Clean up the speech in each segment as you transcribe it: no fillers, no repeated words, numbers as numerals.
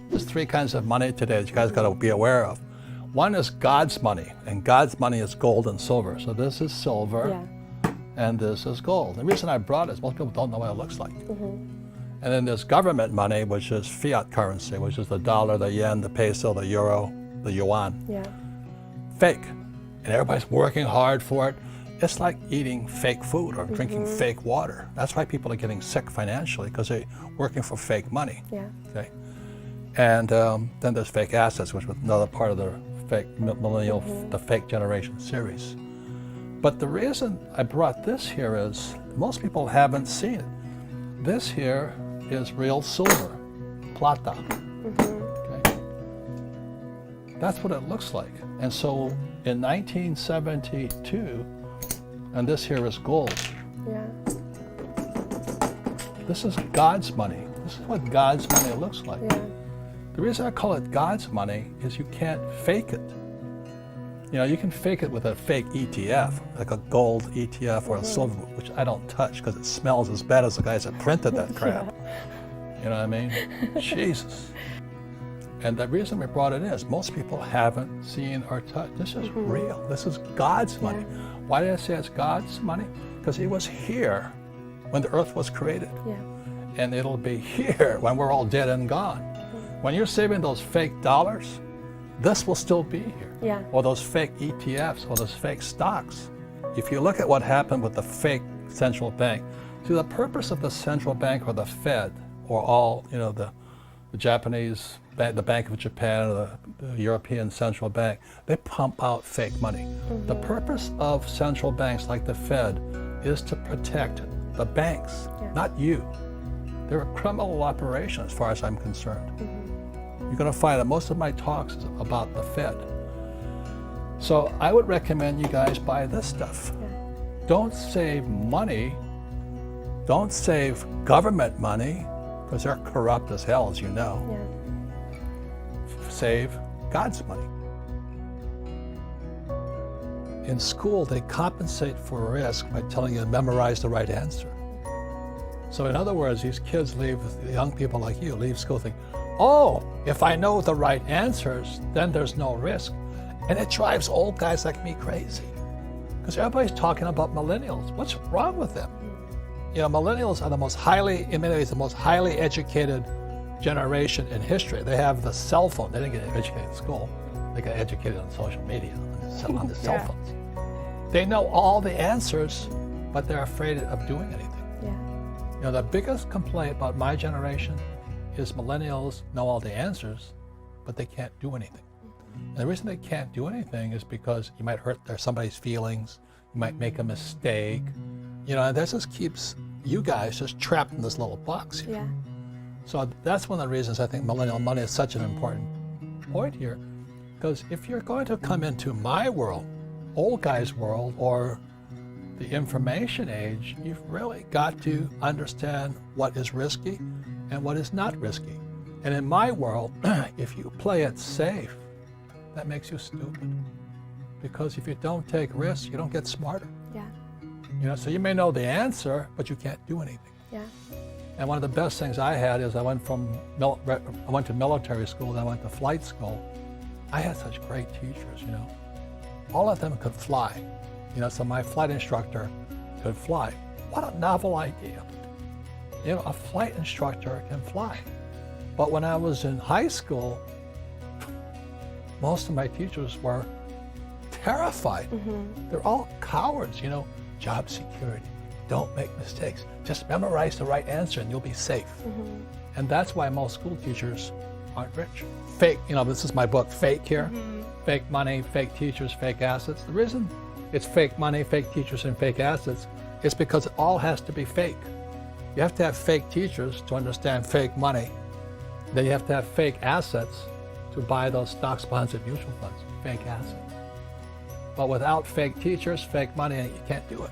There's three kinds of money today that you guys got to be aware of. One is God's money, and God's money is gold and silver. So this is silver, and this is gold. The reason I brought it is most people don't know what it looks like. And then there's government money, which is fiat currency, which is the dollar, the yen, the peso, the euro, the yuan. Fake. And everybody's working hard for it. It's like eating fake food or drinking fake water. That's why people are getting sick financially, because they're working for fake money. Okay. And then there's fake assets, which was another part of the fake millennial, the fake generation series. But the reason I brought this here is most people haven't seen it. This here is real silver, plata. Okay. That's what it looks like. And so in 1972, and this here is gold. This is God's money. This is what God's money looks like. The reason I call it God's money is you can't fake it. You know, you can fake it with a fake ETF, like a gold ETF or a silver, which I don't touch because it smells as bad as the guys that printed that crap. You know what I mean? Jesus. And the reason we brought it is most people haven't seen or touched. This is real. This is God's money. Why did I say it's God's money? Because it was here when the earth was created. And it'll be here when we're all dead and gone. When you're saving those fake dollars, this will still be here. Or those fake ETFs or those fake stocks. If you look at what happened with the fake central bank, see, the purpose of the central bank or the Fed or all, you know, the Japanese, the Bank of Japan or the European Central Bank, they pump out fake money. The purpose of central banks like the Fed is to protect the banks, not you. They're a criminal operation as far as I'm concerned. You're going to find that most of my talks is about the Fed. So I would recommend you guys buy this stuff. Don't save money. Don't save government money, because they're corrupt as hell, as you know. Save God's money. In school, they compensate for risk by telling you to memorize the right answer. So in other words, these kids leave, young people like you, leave school thinking, oh, if I know the right answers, then there's no risk. And it drives old guys like me crazy. Because everybody's talking about millennials. What's wrong with them? You know, millennials are the most highly, in many ways, the most highly educated generation in history. They have the cell phone. They didn't get educated in school. They got educated on social media, on the cell phones. They know all the answers, but they're afraid of doing anything. You know, the biggest complaint about my generation is millennials know all the answers, but they can't do anything. And the reason they can't do anything is because you might hurt somebody's feelings, you might make a mistake, you know, and that just keeps you guys just trapped in this little box here. So that's one of the reasons I think millennial money is such an important point here, because if you're going to come into my world, old guy's world, or the information age, you've really got to understand what is risky and what is not risky. And in my world, if you play it safe, that makes you stupid. Because if you don't take risks, you don't get smarter. You know, so you may know the answer, but you can't do anything. And one of the best things I had is I went to military school, then I went to flight school. I had such great teachers, you know. All of them could fly. You know, so my flight instructor could fly. What a novel idea. You know, a flight instructor can fly. But when I was in high school, most of my teachers were terrified. They're all cowards, you know. Job security, don't make mistakes. Just memorize the right answer and you'll be safe. And that's why most school teachers aren't rich. Fake, you know, this is my book, Fake here. Fake money, fake teachers, fake assets. The reason it's fake money, fake teachers, and fake assets is because it all has to be fake. You have to have fake teachers to understand fake money. Then you have to have fake assets to buy those stocks, bonds, and mutual funds, fake assets. But without fake teachers, fake money, you can't do it.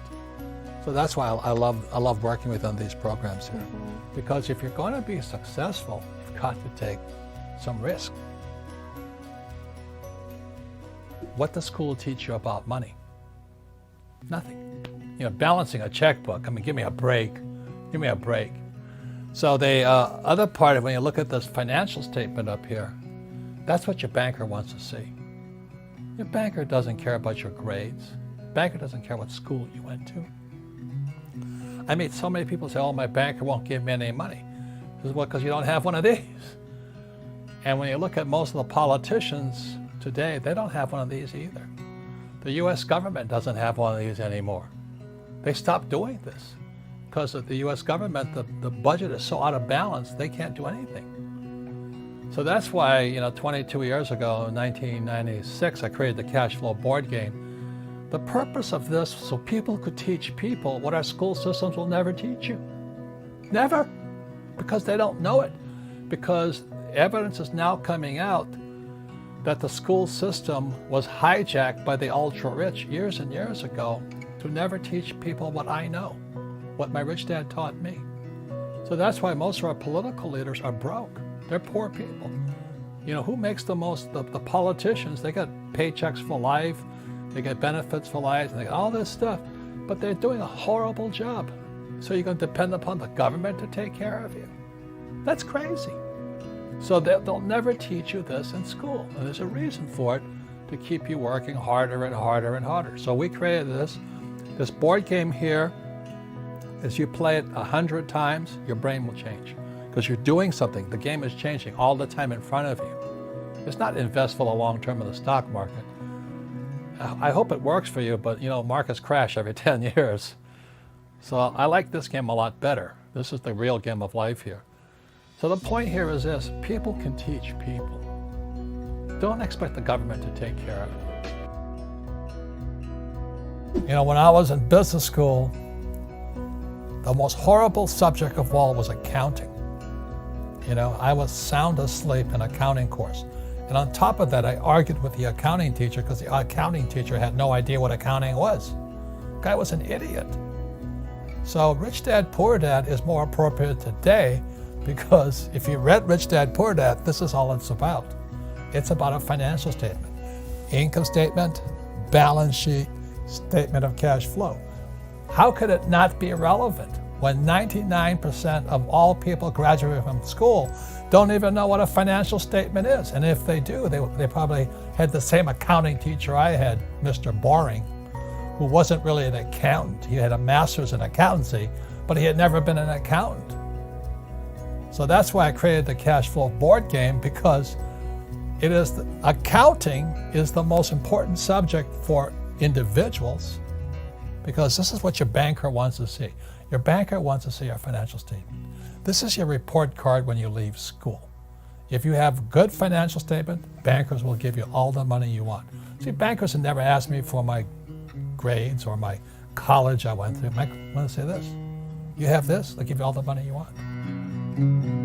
So that's why I love working with on these programs here. Because if you're going to be successful, you've got to take some risk. What does school teach you about money? Nothing. You know, balancing a checkbook, I mean, give me a break. Give me a break. So the other part, when you look at this financial statement up here, that's what your banker wants to see. Your banker doesn't care about your grades. Banker doesn't care what school you went to. I meet so many people say, oh, my banker won't give me any money. This is what, because you don't have one of these. And when you look at most of the politicians today, they don't have one of these either. The US government doesn't have one of these anymore. They stopped doing this because of the US government, the budget is so out of balance, they can't do anything. So that's why, 22 years ago, in 1996, I created the cash flow board game. The purpose of this, so people could teach people what our school systems will never teach you. Never. Because they don't know it. Because evidence is now coming out that the school system was hijacked by the ultra-rich years and years ago to never teach people what I know, what my rich dad taught me. So that's why most of our political leaders are broke. They're poor people. Who makes the most? The politicians, they got paychecks for life, they get benefits for life, and they got all this stuff, but they're doing a horrible job. So you're going to depend upon the government to take care of you? That's crazy. So they'll never teach you this in school. And there's a reason for it, to keep you working harder and harder and harder. So we created this board game here. As you play it 100 times, your brain will change. Because you're doing something. The game is changing all the time in front of you. It's not invest for the long term in the stock market. I hope it works for you, but markets crash every 10 years. So I like this game a lot better. This is the real game of life here. So the point here is this: people can teach people. Don't expect the government to take care of it. When I was in business school, the most horrible subject of all was accounting. I was sound asleep in accounting course. And on top of that, I argued with the accounting teacher because the accounting teacher had no idea what accounting was. The guy was an idiot. So Rich Dad, Poor Dad is more appropriate today, because if you read Rich Dad, Poor Dad, this is all it's about. It's about a financial statement. Income statement, balance sheet, statement of cash flow. How could it not be relevant when 99% of all people graduating from school don't even know what a financial statement is? And if they do, they probably had the same accounting teacher I had, Mr. Boring, who wasn't really an accountant. He had a master's in accountancy, but he had never been an accountant. So that's why I created the cash flow board game, because accounting is the most important subject for individuals, because this is what your banker wants to see. Your banker wants to see your financial statement. This is your report card when you leave school. If you have good financial statement, bankers will give you all the money you want. See, bankers have never asked me for my grades or my college I went through. I want to say this: you have this, they'll give you all the money you want.